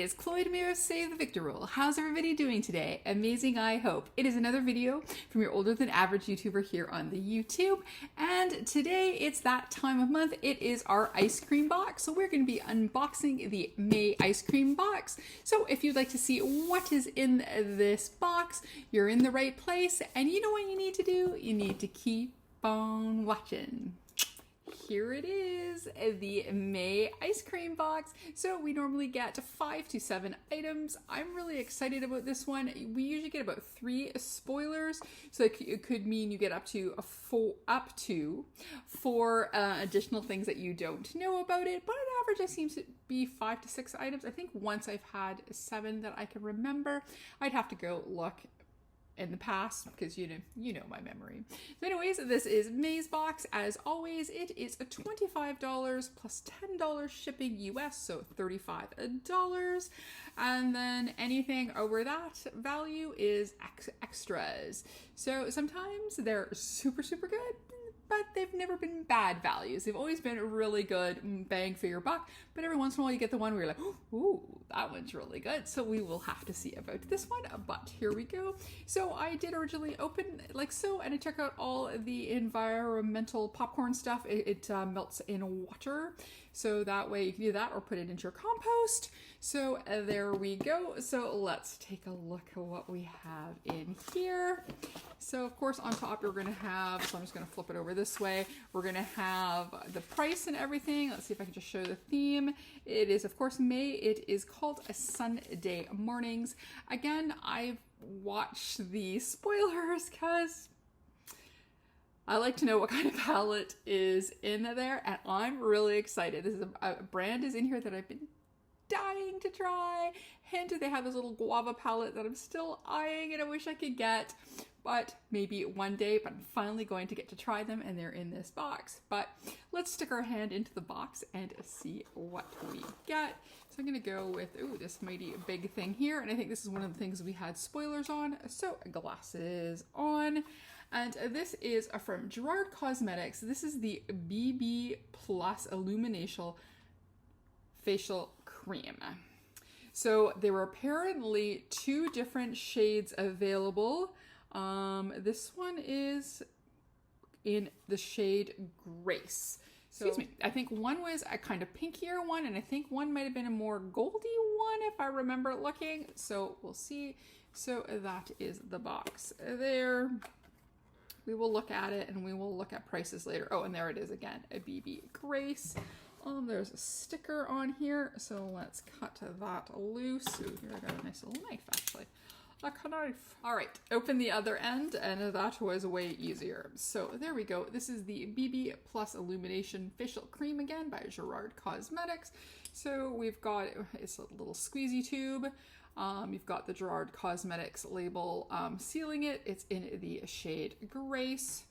is Chloe Demiro, Save the Victor Rule. How's everybody doing today? Amazing, I hope. It is another video from your older than average YouTuber here on the YouTube. And today it's that time of month. It is our ice cream box. So we're going to be unboxing the May ice cream box. So if you'd like to see what is in this box, you're in the right place. And you know what you need to do? You need to keep on watching. Here it is, the May ice cream box. So we normally get 5 to 7 items. I'm really excited about this one. We usually get about 3 spoilers, so it could mean you get up to 4 additional things that you don't know about it. But on average, it seems to be 5 to 6 items. I think once I've had 7 that I can remember. I'd have to go look in the past because you know my memory. So anyways, this is May's box. As always, it is $25 plus $10 shipping US, so $35. And then anything over that value is extras. So sometimes they're super good, but they've never been bad values. They've always been really good, bang for your buck. But every once in a while you get the one where you're like, ooh, that one's really good. So we will have to see about this one, but here we go. So I did originally open like so, and I took out all the environmental popcorn stuff. It melts in water. So that way you can do that or put it into your compost. So there we go. So let's take a look at what we have in here. So of course on top you're gonna have, so I'm just gonna flip it over this way. We're gonna have the price and everything. Let's see if I can just show the theme. It is of course May. It is called a Sunday Mornings. Again, I've watched the spoilers because I like to know what kind of palette is in there, and I'm really excited. This is a brand is in here that I've been dying to try. Hint, they have this little guava palette that I'm still eyeing and I wish I could get, but maybe one day, but I'm finally going to get to try them, and they're in this box. But let's stick our hand into the box and see what we get. So I'm gonna go with, ooh, this mighty big thing here, and I think this is one of the things we had spoilers on, so glasses on. And this is from Gerard Cosmetics. This is the BB Plus Illumination Facial Cream. So there were apparently 2 different shades available. This one is in the shade Grace. So, excuse me. I think one was a kind of pinkier one, and I think one might have been a more goldy one if I remember looking. So we'll see. So that is the box there. We will look at it and we will look at prices later. Oh, and there it is again, a BB Grace. There's a sticker on here, so let's cut that loose. Ooh, here I got a nice little knife actually. A knife. All right, open the other end, and that was way easier. So there we go. This is the BB Plus Illumination Facial Cream again by Gerard Cosmetics. So we've got, it's a little squeezy tube. You've got the Gerard Cosmetics label sealing it. It's in the shade Grace.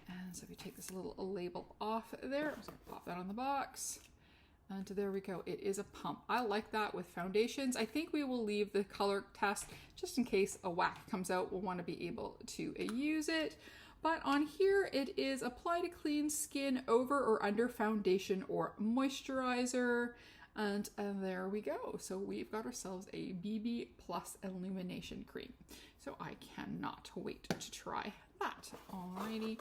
And so if you take this little label off there, I'm just gonna pop that on the box. And there we go. It is a pump. I like that with foundations. I think we will leave the color test just in case a whack comes out. We'll want to be able to use it. But on here, it is apply to clean skin over or under foundation or moisturizer. And there we go. So we've got ourselves a BB Plus Illumination Cream. So I cannot wait to try that. Alrighty,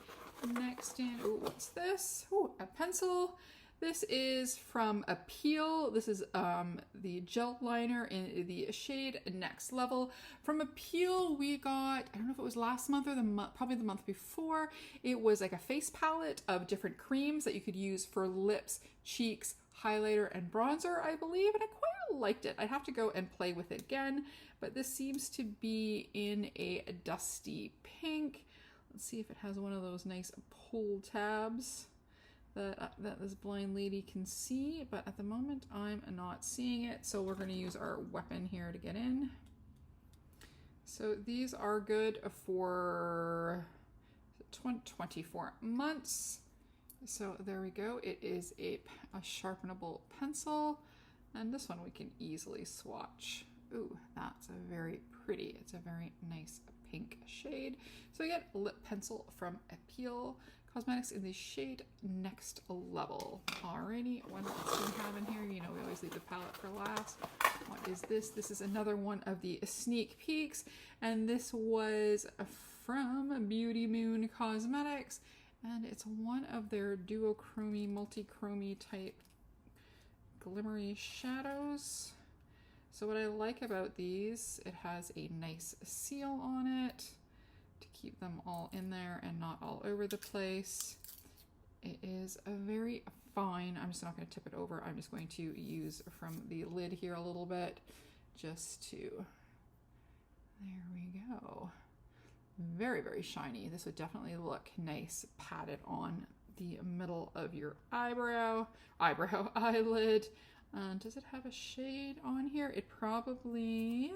next in, oh, what's this? Oh, a pencil. This is from Appeal. This is the gel liner in the shade Next Level. From Appeal, we got, I don't know if it was last month or probably the month before. It was like a face palette of different creams that you could use for lips, cheeks, highlighter, and bronzer, I believe, and I quite liked it. I'd have to go and play with it again, but this seems to be in a dusty pink. Let's see if it has one of those nice pull tabs that this blind lady can see, but at the moment I'm not seeing it, so we're going to use our weapon here to get in. So these are good for 24 months. So there we go. It is a sharpenable pencil, and this one we can easily swatch. Ooh, that's a very pretty. It's a very nice pink shade. So we get a lip pencil from Appeal Cosmetics in the shade Next Level. Alrighty, what else do we have in here? You know, we always leave the palette for last. What what is this? This is another one of the sneak peeks, and this was from Beauty Moon Cosmetics, and it's one of their duochrome, multi-chrome type glimmery shadows. So what I like about these, it has a nice seal on it to keep them all in there and not all over the place. It is a very fine, I'm just not going to tip it over, I'm just going to use from the lid here a little bit just to, there we go. Very, very shiny. This would definitely look nice patted on the middle of your eyelid. Does it have a shade on here? It probably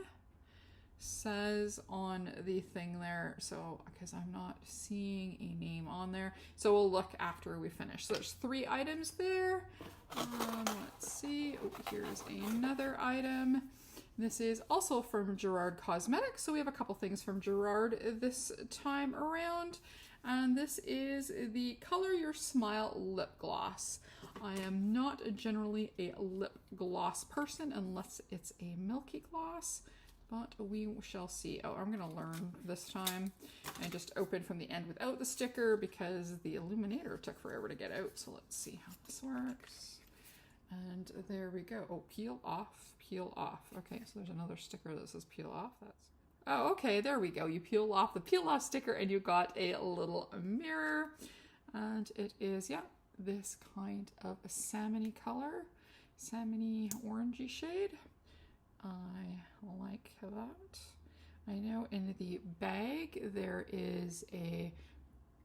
says on the thing there, so because I'm not seeing a name on there, so we'll look after we finish. So there's 3 items there. Let's see. Oh, here's another item. This is also from Gerard Cosmetics, so we have a couple things from Gerard this time around, and this is the Color Your Smile lip gloss. I am not generally a lip gloss person unless it's a milky gloss, but we shall see. Oh, I'm gonna learn this time and just open from the end without the sticker because the illuminator took forever to get out. So let's see how this works. And there we go. Oh, peel off, peel off. Okay, so there's another sticker that says peel off. Oh, okay, there we go. You peel off the peel off sticker and you got a little mirror. And it is, yeah, this kind of a salmon-y color, salmon-y orangey shade. I like that. I know in the bag there is a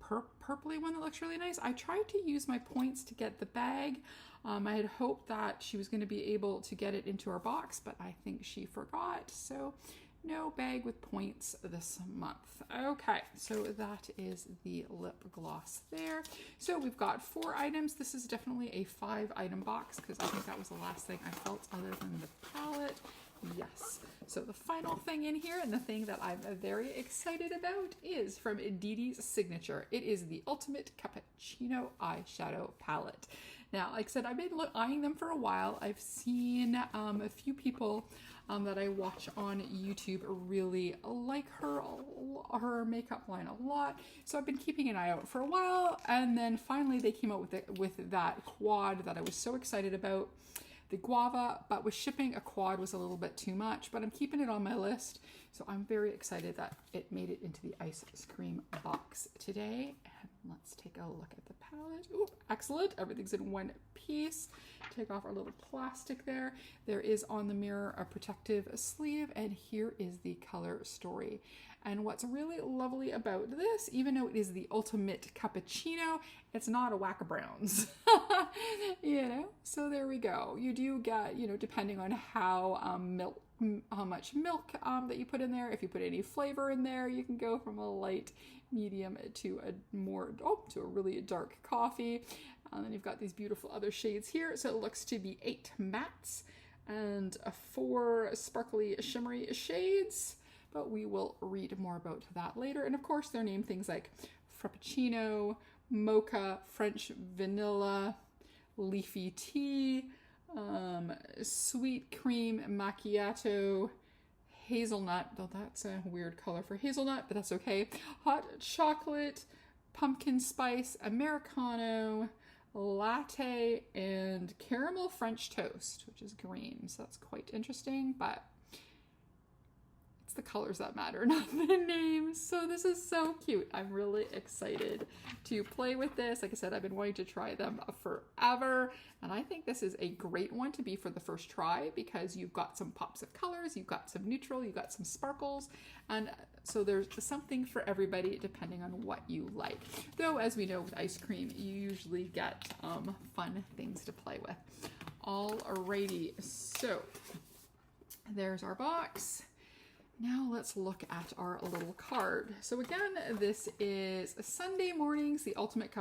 purpley one that looks really nice. I tried to use my points to get the bag. I had hoped that she was going to be able to get it into our box, but I think she forgot. So no bag with points this month. Okay, so that is the lip gloss there. So we've got 4 items. This is definitely a 5-item box because I think that was the last thing I felt other than the palette. Yes. So the final thing in here, and the thing that I'm very excited about, is from Dee Dee's Signature. It is the Ultimate Cappuccino Eyeshadow Palette. Now, like I said, I've been eyeing them for a while. I've seen a few people that I watch on YouTube really like her makeup line a lot. So I've been keeping an eye out for a while, and then finally they came out with that quad that I was so excited about. The guava, but with shipping, a quad was a little bit too much, but I'm keeping it on my list. So I'm very excited that it made it into the ice cream box today. And let's take a look at the palette. Ooh, excellent. Everything's in one piece. Take off our little plastic there. There is on the mirror a protective sleeve, and here is the color story. And what's really lovely about this, even though it is the ultimate cappuccino, it's not a whack of browns, you know? So there we go. You do get, you know, depending on how much milk that you put in there. If you put any flavor in there, you can go from a light, medium to a more, to a really dark coffee. And then you've got these beautiful other shades here. So it looks to be 8 mattes and 4 sparkly shimmery shades. But we will read more about that later. And of course, they're named things like Frappuccino, Mocha, French Vanilla, Leafy Tea, Sweet Cream Macchiato, Hazelnut. Though that's a weird color for hazelnut, but that's okay. Hot Chocolate, Pumpkin Spice, Americano, Latte, and Caramel French Toast, which is green. So that's quite interesting, but the colors that matter, not the names. So this is so cute. I'm really excited to play with this. Like I said, I've been wanting to try them forever, and I think this is a great one to be for the first try because you've got some pops of colors, you've got some neutral, you've got some sparkles, and so there's something for everybody depending on what you like. Though, as we know with ice cream, you usually get fun things to play with. Alrighty, so there's our box. Now let's look at our little card. So again, this is Sunday mornings, the ultimate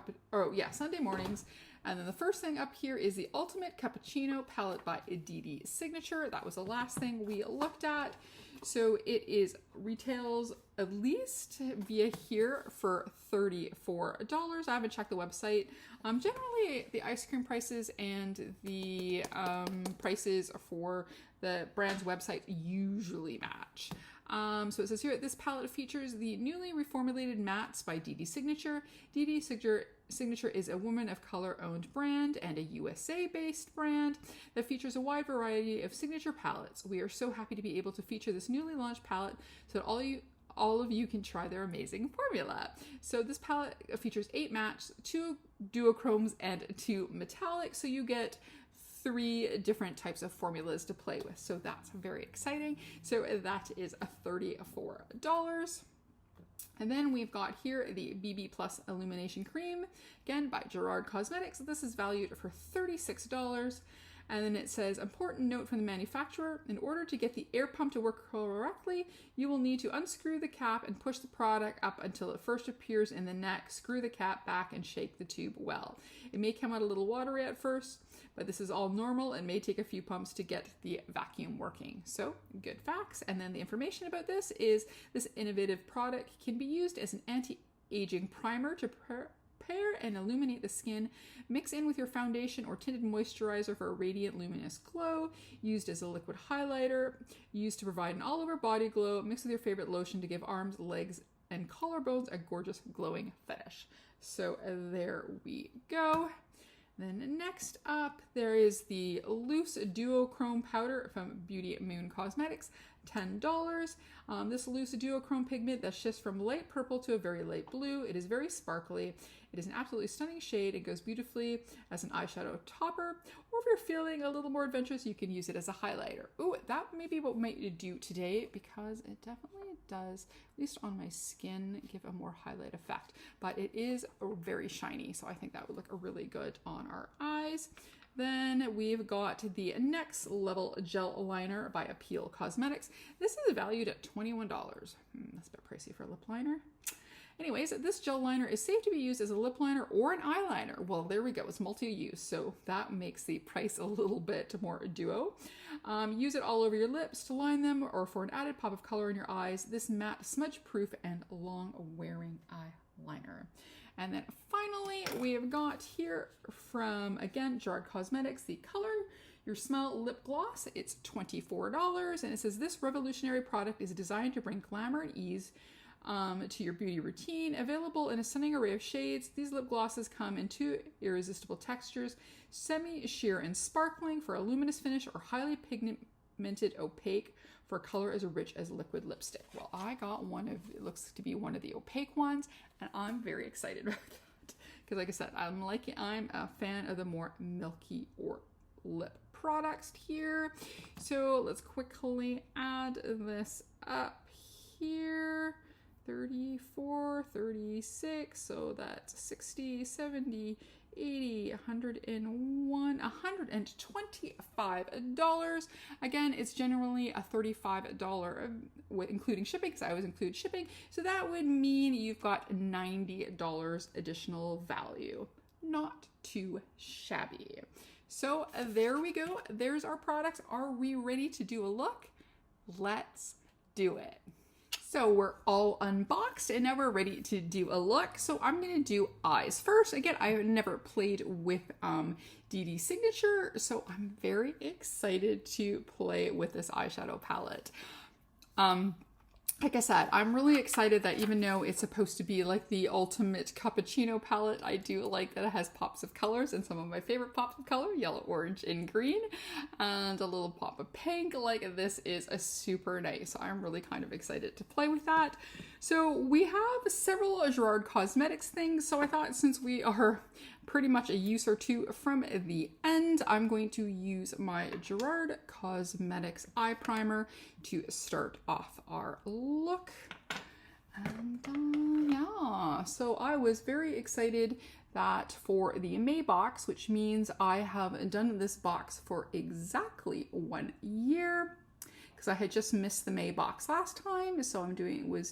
Sunday mornings. And then the first thing up here is the Ultimate Cappuccino Palette by Dee Dee's Signature. That was the last thing we looked at. So it is retails at least via here for $34. I haven't checked the website. Generally, the ice cream prices and the prices for the brand's website usually match. So it says here, this palette features the newly reformulated mattes by DD Signature. DD Signature is a woman of color owned brand and a USA based brand that features a wide variety of signature palettes. We are so happy to be able to feature this newly launched palette so that all of you can try their amazing formula. So this palette features 8 mattes, 2 duochromes, and 2 metallics. So you get 3 different types of formulas to play with. So that's very exciting. So that is $34. And then we've got here the BB Plus Illumination Cream, again by Gerard Cosmetics. This is valued for $36. And then it says, important note from the manufacturer, in order to get the air pump to work correctly, you will need to unscrew the cap and push the product up until it first appears in the neck, screw the cap back and shake the tube well. It may come out a little watery at first, but this is all normal and may take a few pumps to get the vacuum working. So good facts. And then the information about this is this innovative product can be used as an anti-aging primer to prepare and illuminate the skin. Mix in with your foundation or tinted moisturizer for a radiant luminous glow. Used as a liquid highlighter. Used to provide an all over body glow. Mix with your favorite lotion to give arms, legs, and collarbones a gorgeous glowing finish. So there we go. Then next up, there is the loose duochrome powder from Beauty Moon Cosmetics, $10. This loose duochrome pigment that shifts from light purple to a very light blue. It is very sparkly. It is an absolutely stunning shade. It goes beautifully as an eyeshadow topper, or if you're feeling a little more adventurous, you can use it as a highlighter. Ooh, that may be what we might do today, because it definitely does, at least on my skin, give a more highlight effect. But it is very shiny, so I think that would look really good on our eyes. Then we've got the Next Level Gel Liner by Appeal Cosmetics. This is valued at $21. That's a bit pricey for a lip liner. Anyways, this gel liner is safe to be used as a lip liner or an eyeliner. Well, there we go. It's multi-use, so that makes the price a little bit more duo. Use it all over your lips to line them or for an added pop of color in your eyes. This matte, smudge-proof, and long-wearing eyeliner. And then finally, we have got here from, again, Gerard Cosmetics, the Color Your Smell Lip Gloss. It's $24, and it says, this revolutionary product is designed to bring glamour and ease to your beauty routine. Available in a stunning array of shades, these lip glosses come in 2 irresistible textures, semi-sheer and sparkling for a luminous finish, or highly pigmented opaque for a color as rich as liquid lipstick. Well, I got one of, it looks to be one of the opaque ones, and I'm very excited about that. Because like I said, I'm a fan of the more milky or lip products here. So let's quickly add this up here. 34, 36, so that's 60, 70, 80, 101, $125. Again, it's generally a $35 including shipping, because I always include shipping. So that would mean you've got $90 additional value. Not too shabby. So there we go. There's our products. Are we ready to do a look? Let's do it. So we're all unboxed and now we're ready to do a look. So I'm going to do eyes first. Again, I've never played with DD Signature, so I'm very excited to play with this eyeshadow palette. Like I said, I'm really excited that even though it's supposed to be like the ultimate cappuccino palette, I do like that it has pops of colors, and some of my favorite pops of color, yellow, orange, and green, and a little pop of pink. Like, this is a super nice. So I'm really kind of excited to play with that. So we have several Gerard Cosmetics things. So I thought, since we are pretty much a use or two from the end, I'm going to use my Gerard Cosmetics eye primer to start off our look. And yeah, so I was very excited that for the May box, which means I have done this box for exactly 1 year, because I had just missed the May box last time. So I'm doing, where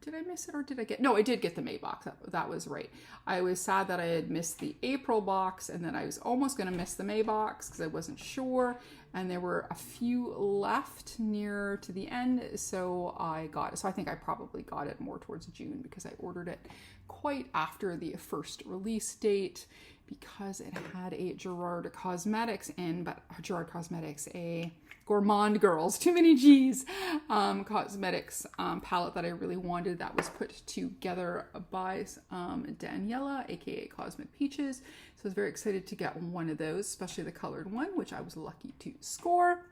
did I miss it or did I get, no, I did get the May box. That was right. I was sad that I had missed the April box and then I was almost going to miss the May box because I wasn't sure. And there were a few left near to the end. So I got it. So I think I probably got it more towards June because I ordered it quite after the first release date because it had a Gerard Cosmetics in, but Gerard Cosmetics, a Gourmand Girls, too many G's, cosmetics palette that I really wanted that was put together by Daniela, aka Cosmic Peaches. So I was very excited to get one of those, especially the colored one, which I was lucky to score.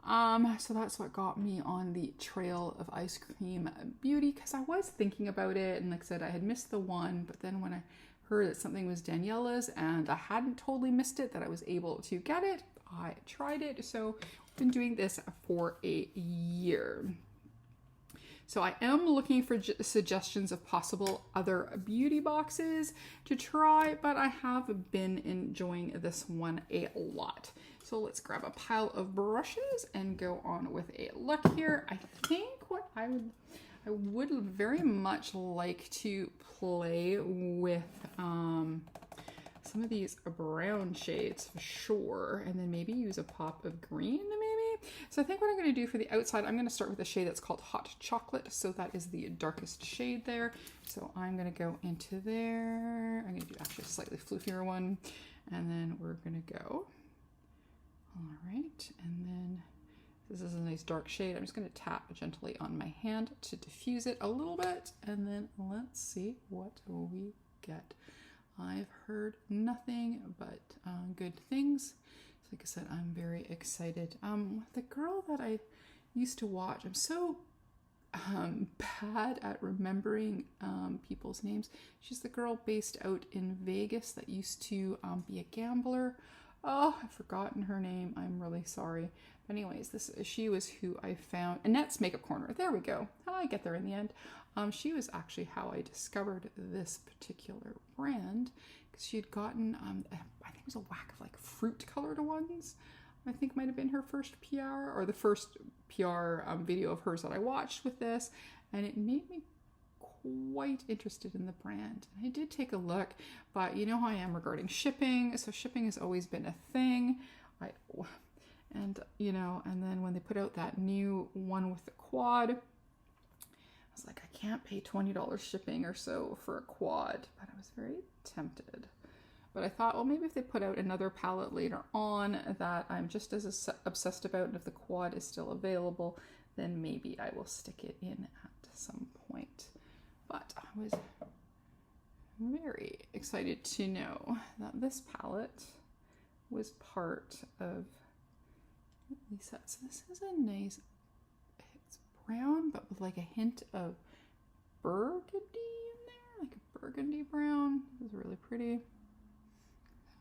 So that's what got me on the trail of Ice Cream Beauty because I was thinking about it, and like I said, I had missed the one, but then when I heard that something was Daniela's and I hadn't totally missed it, that I was able to get it, I tried it. So I've been doing this for a year. So I am looking for suggestions of possible other beauty boxes to try, but I have been enjoying this one a lot. So let's grab a pile of brushes and go on with a look here. I think what I would very much like to play with some of these brown shades for sure, and then maybe use a pop of green maybe. So I think what I'm going to do for the outside, I'm going to start with a shade that's called Hot Chocolate. So that is the darkest shade there. So I'm going to go into there. I'm going to do actually a slightly floofier one, and then we're going to go. All right, and then this is a nice dark shade. I'm just going to tap gently on my hand to diffuse it a little bit, and then let's see what we get. I've heard nothing but good things. So like I said, I'm very excited. The girl that I used to watch, I'm so bad at remembering people's names. She's the girl based out in Vegas that used to be a gambler. Oh, I've forgotten her name. I'm really sorry. But anyways, she was who I found. Annette's Makeup Corner. There we go. I get there in the end. She was actually how I discovered this particular brand because she had gotten, I think it was a whack of like fruit colored ones. I think might have been her first PR or the first PR video of hers that I watched with this. And it made me quite interested in the brand. I did take a look, but you know how I am regarding shipping. So shipping has always been a thing. And then when they put out that new one with the quad, I was like, I can't pay $20 shipping or so for a quad, but I was very tempted. But I thought, well, maybe if they put out another palette later on that I'm just as obsessed about, and if the quad is still available, then maybe I will stick it in at some point. But I was very excited to know that this palette was part of these sets. So this is a nice, it's brown, but with like a hint of burgundy in there, like a burgundy brown. This is really pretty.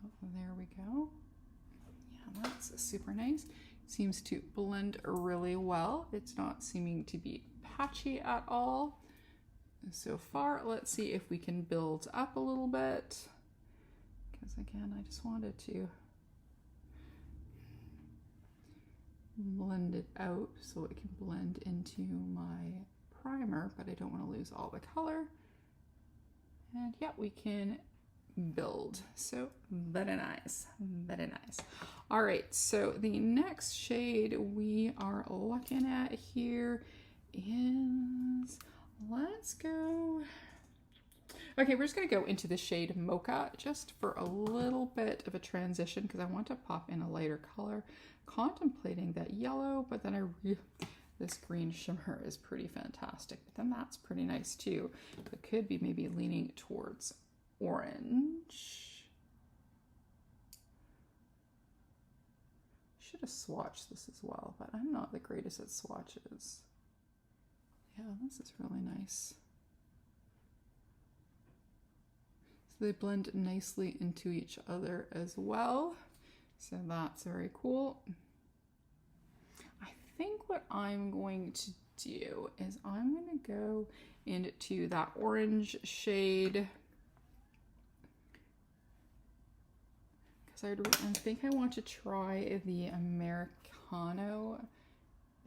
So there we go. Yeah, that's super nice. Seems to blend really well. It's not seeming to be patchy at all so far. Let's see if we can build up a little bit, because again, I just wanted to blend it out so it can blend into my primer, but I don't want to lose all the color. And yeah, we can build. So very nice, very nice. All right, so the next shade we are looking at here is, let's go. Okay, we're just gonna go into the shade Mocha just for a little bit of a transition because I want to pop in a lighter color. Contemplating that yellow, but then this green shimmer is pretty fantastic. But then that's pretty nice too. It could be maybe leaning towards orange. Should have swatched this as well, but I'm not the greatest at swatches. Yeah, this is really nice. So they blend nicely into each other as well. So that's very cool. I think what I'm going to do is I'm going to go into that orange shade because I think I want to try the Americano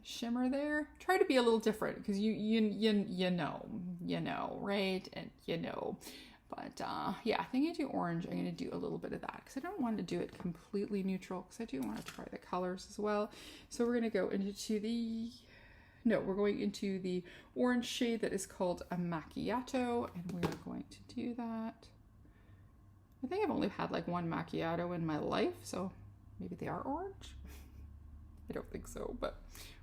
shimmer there. Try to be a little different because you know you know, right? And you know, but yeah, I think I do orange. I'm going to do a little bit of that because I don't want to do it completely neutral because I do want to try the colors as well. So we're going to go into the, no, we're going into the orange shade that is called a macchiato, and we're going to do that. I think I've only had like one macchiato in my life, so maybe they are orange. I don't think so, but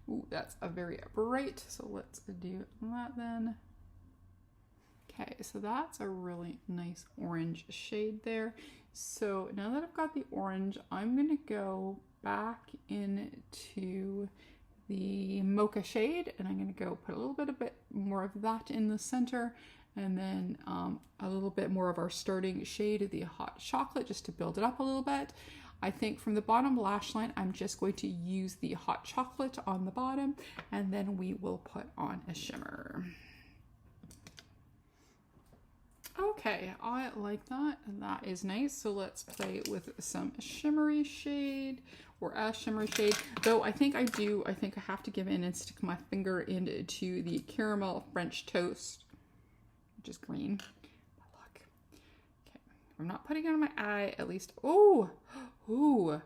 ooh, that's a very bright. So let's do that then. Okay, so that's a really nice orange shade there. So now that I've got the orange, I'm gonna go back into the mocha shade, and I'm gonna go put a bit more of that in the center, and then a little bit more of our starting shade, the hot chocolate, just to build it up a little bit. I think from the bottom lash line, I'm just going to use the hot chocolate on the bottom, and then we will put on a shimmer. Okay, I like that. That is nice. So let's play with some shimmery shade, or a shimmery shade. Though I think I have to give in and stick my finger into the caramel French toast, which is green. But look. Okay, I'm not putting it on my eye, at least. Oh, ooh,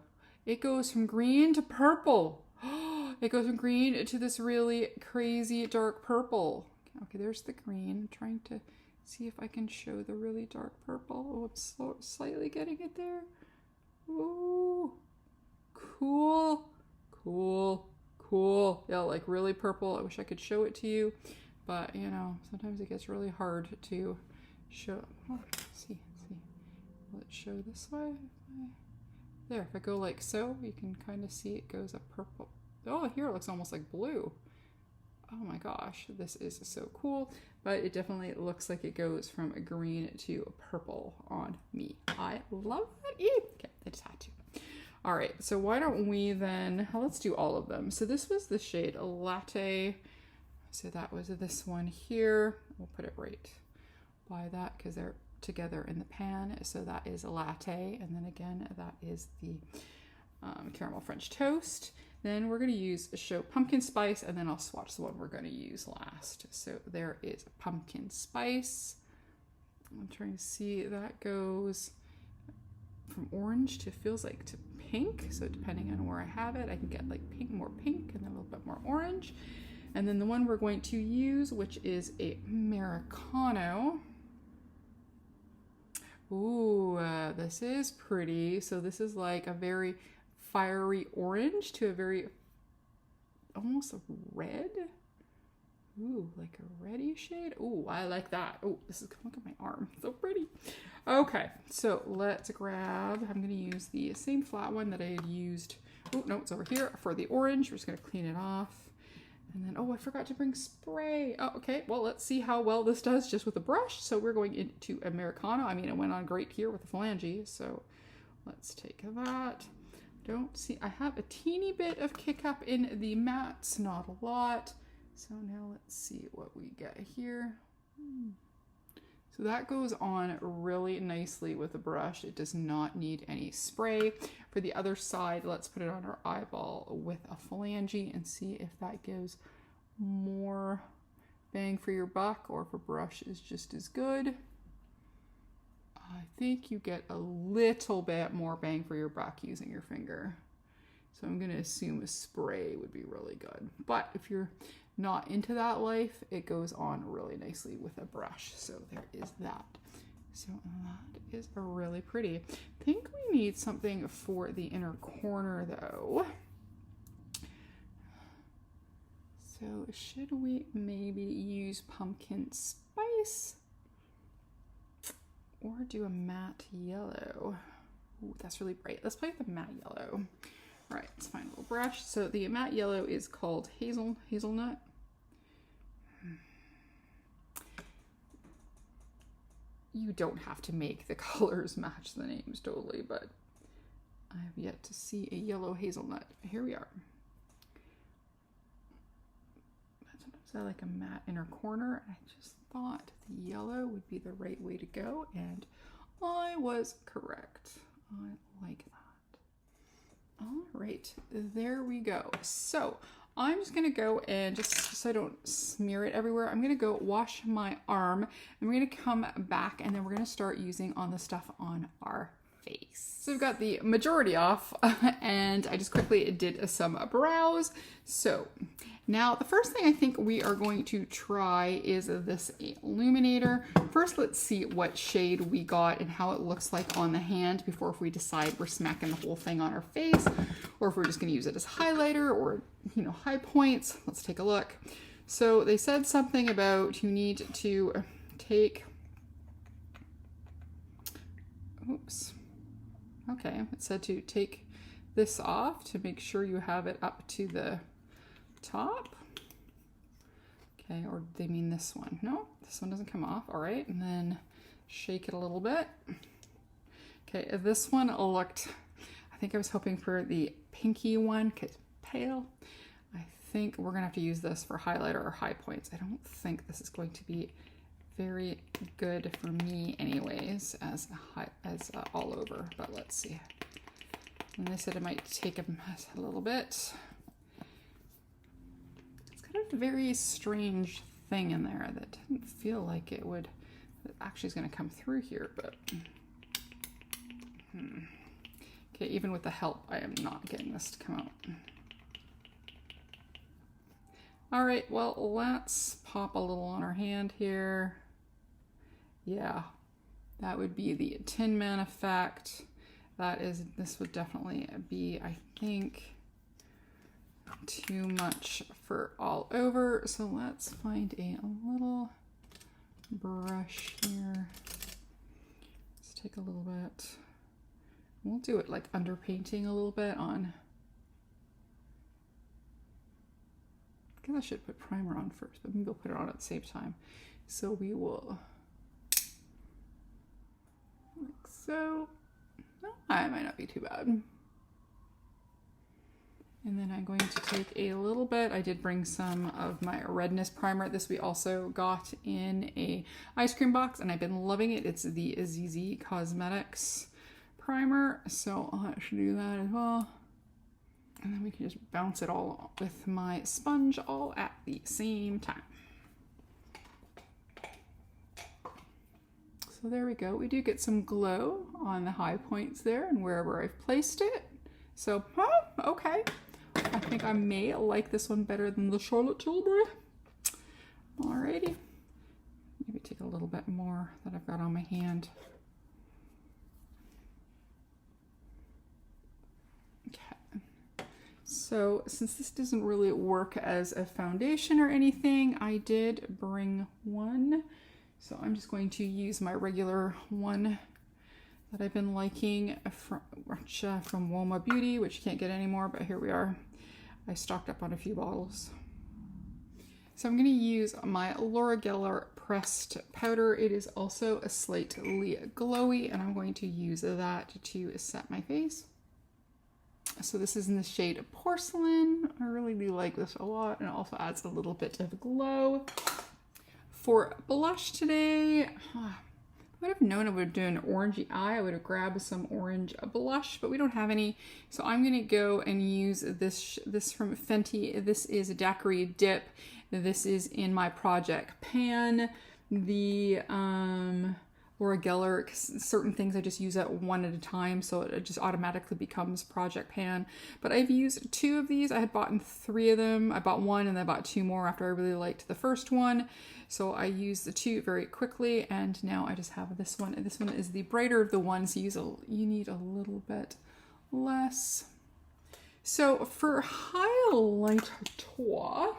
it goes from green to purple. It goes from green to this really crazy dark purple. Okay, there's the green. I'm trying to see if I can show the really dark purple. Oh, I'm slightly getting it there. Ooh, cool, cool, cool. Yeah, like really purple. I wish I could show it to you, but you know, sometimes it gets really hard to show. Oh, see. Will it show this way? There, if I go like so, you can kind of see it goes a purple. Oh, here it looks almost like blue. Oh my gosh, this is so cool, but it definitely looks like it goes from a green to a purple on me. I love it. Okay, I just had to. All right, so why don't we then, let's do all of them. So this was the shade Latte. So that was this one here. We'll put it right by that because they're together in the pan. So that is a Latte, and then again, that is the caramel French toast. Then we're going to use show pumpkin spice, and then I'll swatch the one we're going to use last. So there is pumpkin spice. I'm trying to see, that goes from orange to feels like to pink. So depending on where I have it, I can get like pink, more pink, and then a little bit more orange. And then the one we're going to use, which is a Americano. Ooh, this is pretty. So this is like a very fiery orange to a very almost a red. Ooh, like a reddy shade. Ooh, I like that. Oh, this is, look at my arm, so pretty. Okay, so let's grab, I'm gonna use the same flat one that I had used. Oh no, it's over here for the orange. We're just gonna clean it off. And then, oh, I forgot to bring spray. Oh, okay, well, let's see how well this does just with a brush. So we're going into Americano. I mean, it went on great here with the phalange, so let's take that. Don't see, I have a teeny bit of kick up in the mattes, not a lot. So now let's see what we get here. So that goes on really nicely with a brush. It does not need any spray. For the other side, let's put it on our eyeball with a phalange and see if that gives more bang for your buck, or if a brush is just as good. I think you get a little bit more bang for your buck using your finger. So I'm going to assume a spray would be really good. But if you're not into that life, it goes on really nicely with a brush. So there is that. So that is really pretty. I think we need something for the inner corner though. So should we maybe use pumpkin spice? Or do a matte yellow? Ooh, that's really bright. Let's play with the matte yellow. All right, let's find a little brush. So the matte yellow is called hazelnut. You don't have to make the colors match the names totally, but I have yet to see a yellow hazelnut. Here we are. Sometimes I like a matte inner corner. I just thought the yellow would be the right way to go, and I was correct. I like that. All right, there we go. So I'm just going to go and just so I don't smear it everywhere, I'm going to go wash my arm and we're going to come back and then we're going to start using on the stuff on our face. So we've got the majority off and I just quickly did some brows. So now the first thing I think we are going to try is this illuminator. First, let's see what shade we got and how it looks like on the hand before if we decide we're smacking the whole thing on our face or if we're just going to use it as highlighter or, you know, high points. Let's take a look. So they said something about you need to take, oops. Okay, it said to take this off to make sure you have it up to the top. Okay, or they mean this one. No, this one doesn't come off. All right, and then shake it a little bit. Okay, this one looked, I think I was hoping for the pinky one because pale. I think we're gonna have to use this for highlighter or high points. I don't think this is going to be very good for me anyways as all over, but let's see. And they said it might take a little bit. It's kind of a very strange thing in there that didn't feel like it would, it actually is going to come through here, but okay, even with the help, I am not getting this to come out. All right, well, let's pop a little on our hand here. Yeah, that would be the Tin Man effect. This would definitely be, I think, too much for all over. So let's find a little brush here. Let's take a little bit. We'll do it like underpainting a little bit on. I guess I should put primer on first, but maybe we'll put it on at the same time. So we will, like so. No, that might not be too bad. And then I'm going to take a little bit, I did bring some of my redness primer. This we also got in a ice cream box and I've been loving it. It's the ZZ Cosmetics primer. So I'll actually do that as well. And then we can just bounce it all with my sponge all at the same time. So there we go. We do get some glow on the high points there and wherever I've placed it. So, okay. I think I may like this one better than the Charlotte Tilbury. Alrighty. Maybe take a little bit more that I've got on my hand. Okay. So since this doesn't really work as a foundation or anything, I did bring one. So I'm just going to use my regular one that I've been liking from Woma Beauty, which you can't get anymore, but here we are. I stocked up on a few bottles. So I'm going to use my Laura Geller pressed powder. It is also a slightly glowy, and I'm going to use that to set my face. So this is in the shade Porcelain. I really do like this a lot, and it also adds a little bit of glow. For blush today, I would have known I would do an orangey eye. I would have grabbed some orange blush, but we don't have any. So I'm going to go and use this from Fenty. This is a Daiquiri Dip. This is in my Project Pan. The Laura Geller, certain things I just use at one at a time, so it just automatically becomes Project Pan. But I've used 2 of these. I had bought 3 of them. I bought 1 and then I bought 2 more after I really liked the first one. So I used the 2 very quickly, and now I just have this one. This one is the brighter of the ones. You need a little bit less. So for highlighter,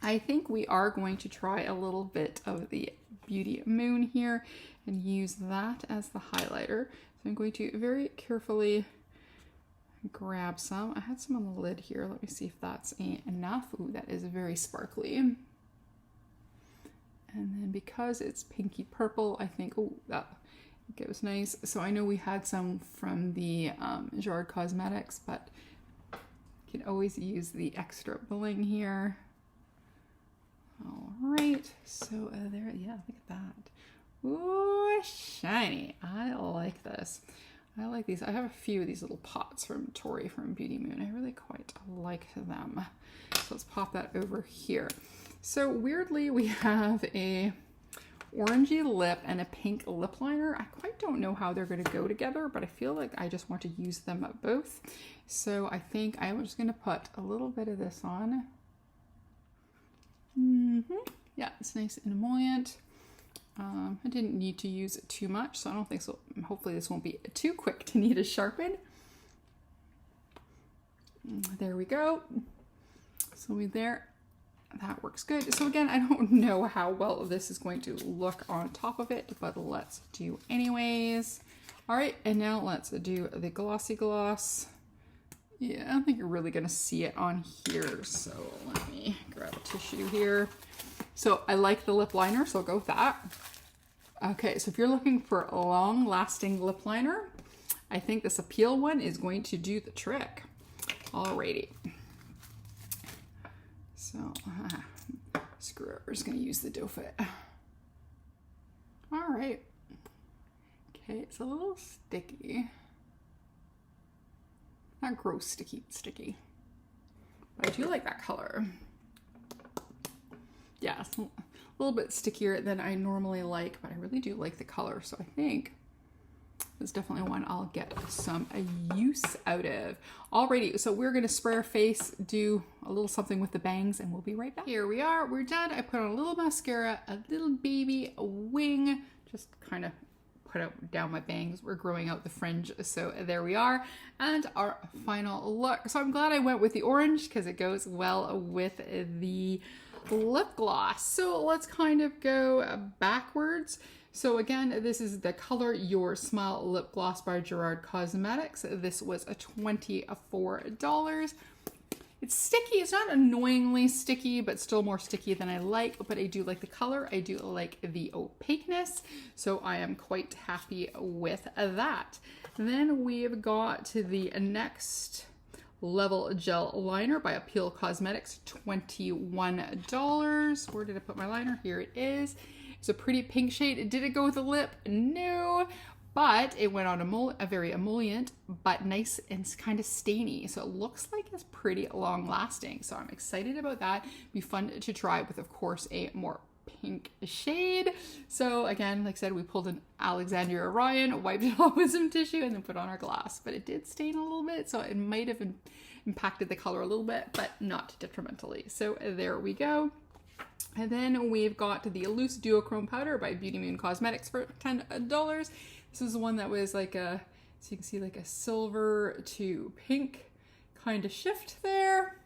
I think we are going to try a little bit of the Beauty Moon here and use that as the highlighter. So I'm going to very carefully grab some. I had some on the lid here. Let me see if that's enough. Ooh, that is very sparkly. And then because it's pinky purple, I think, oh, that goes nice. So I know we had some from the Jard Cosmetics, but you can always use the extra bling here. All right, so there, yeah, look at that. Ooh, shiny. I like this. I like these. I have a few of these little pots from Tori from Beauty Moon. I really quite like them. So let's pop that over here. So weirdly, we have a orangey lip and a pink lip liner. I quite don't know how they're going to go together, but I feel like I just want to use them both. So I think I'm just going to put a little bit of this on. Yeah, it's nice and emollient. I didn't need to use too much, so I don't think so. Hopefully this won't be too quick to need to sharpen. There we go. So that works good. So again, I don't know how well this is going to look on top of it, but let's do anyways. All right, and now let's do the glossy gloss. Yeah, I don't think you're really gonna see it on here, so let me grab a tissue here. So I like the lip liner, so I'll go with that. Okay, so if you're looking for a long-lasting lip liner, I think this Appeal one is going to do the trick. Alrighty. So, screw it, we're just gonna use the doe foot. All right. Okay, it's a little sticky. Not gross sticky. But I do like that color. Yeah, it's a little bit stickier than I normally like, but I really do like the color. So I think it's definitely one I'll get some use out of. Alrighty, so we're gonna spray our face, do a little something with the bangs, and we'll be right back. Here we are, we're done. I put on a little mascara, a little baby wing, just kind of put down my bangs. We're growing out the fringe, so there we are. And our final look. So I'm glad I went with the orange because it goes well with the lip gloss. So let's kind of go backwards. So again, this is the Color Your Smile Lip Gloss by Gerard Cosmetics. This was $24. It's sticky. It's not annoyingly sticky, but still more sticky than I like. But I do like the color. I do like the opaqueness. So I am quite happy with that. Then we've got the Next Level Gel Liner by Appeal Cosmetics, $21. Where did I put my liner? Here it is. It's a pretty pink shade. Did it go with the lip? No. But it went on a very emollient, but nice and kind of stainy. So it looks like it's pretty long lasting. So I'm excited about that. Be fun to try with, of course, a more pink shade. So again, like I said, we pulled an Alexandria Ryan, wiped it off with some tissue, and then put on our glass. But it did stain a little bit, so it might have impacted the color a little bit, but not detrimentally. So there we go. And then we've got the Loose Duochrome Powder by Beauty Moon Cosmetics for $10. This is one that was like so you can see like a silver to pink kind of shift there.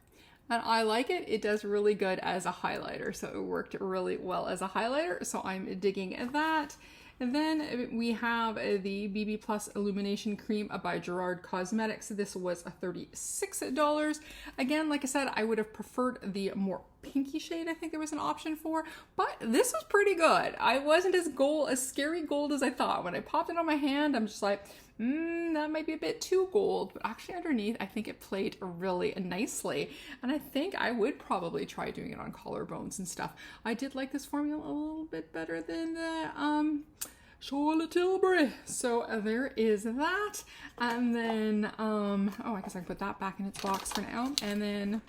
And I like it. It does really good as a highlighter. So it worked really well as a highlighter. So I'm digging that. And then we have the BB Plus Illumination Cream by Gerard Cosmetics. This was $36. Again, like I said, I would have preferred the more pinky shade I think there was an option for, but this was pretty good. I wasn't as scary gold as I thought. When I popped it on my hand, I'm just like, that might be a bit too gold, but actually underneath, I think it played really nicely. And I think I would probably try doing it on collarbones and stuff. I did like this formula a little bit better than the Charlotte Tilbury. So there is that. And then, oh, I guess I can put that back in its box for now. And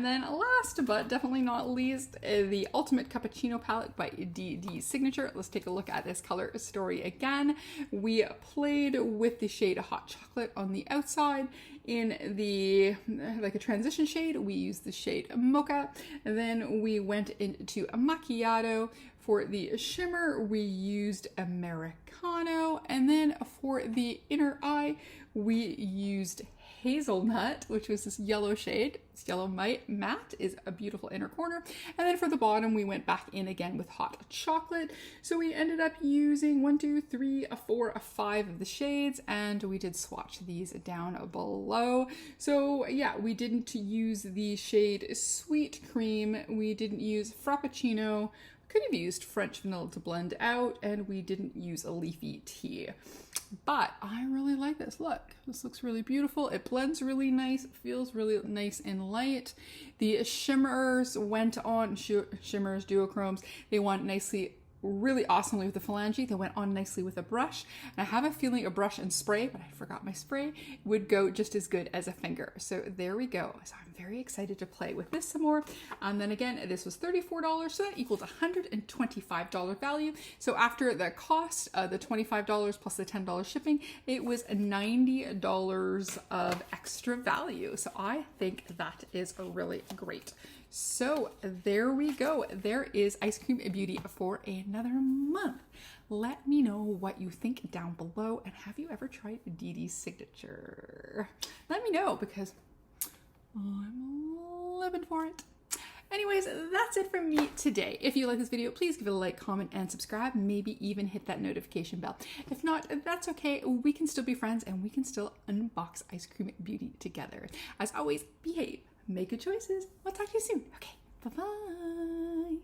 then last but definitely not least, the Ultimate Cappuccino Palette by DD Signature. Let's take a look at this color story again. We played with the shade Hot Chocolate on the outside. In the, like a transition shade, we used the shade Mocha. And then we went into a Macchiato. For the shimmer, we used Americano. And then for the inner eye, we used Hazelnut, which was this yellow shade. This yellow matte is a beautiful inner corner. And then for the bottom, we went back in again with Hot Chocolate. So we ended up using 1, 2, 3, 4, 5 of the shades, and we did swatch these down below. So yeah, we didn't use the shade Sweet Cream. We didn't use Frappuccino. Could have used French Vanilla to blend out, and we didn't use a leafy tea. But I really like this. Look, this looks really beautiful. It blends really nice. It feels really nice and light. The shimmers went on, shimmers, duochromes, they went nicely really awesomely with the phalange. They went on nicely with a brush. And I have a feeling a brush and spray, but I forgot my spray, would go just as good as a finger. So there we go. So I'm very excited to play with this some more. And then again, this was $34, so that equals $125 value. So after the cost, the $25 plus the $10 shipping, it was $90 of extra value. So I think that is really great. So there we go. There is Eyescream Beauty for another month. Let me know what you think down below, and have you ever tried Dee Dee's signature? Let me know, because I'm living for it. Anyways, that's it from me today. If you like this video, please give it a like, comment, and subscribe. Maybe even hit that notification bell. If not, that's okay. We can still be friends, and we can still unbox Eyescream Beauty together. As always, behave. Make good choices. We'll talk to you soon. Okay, bye-bye.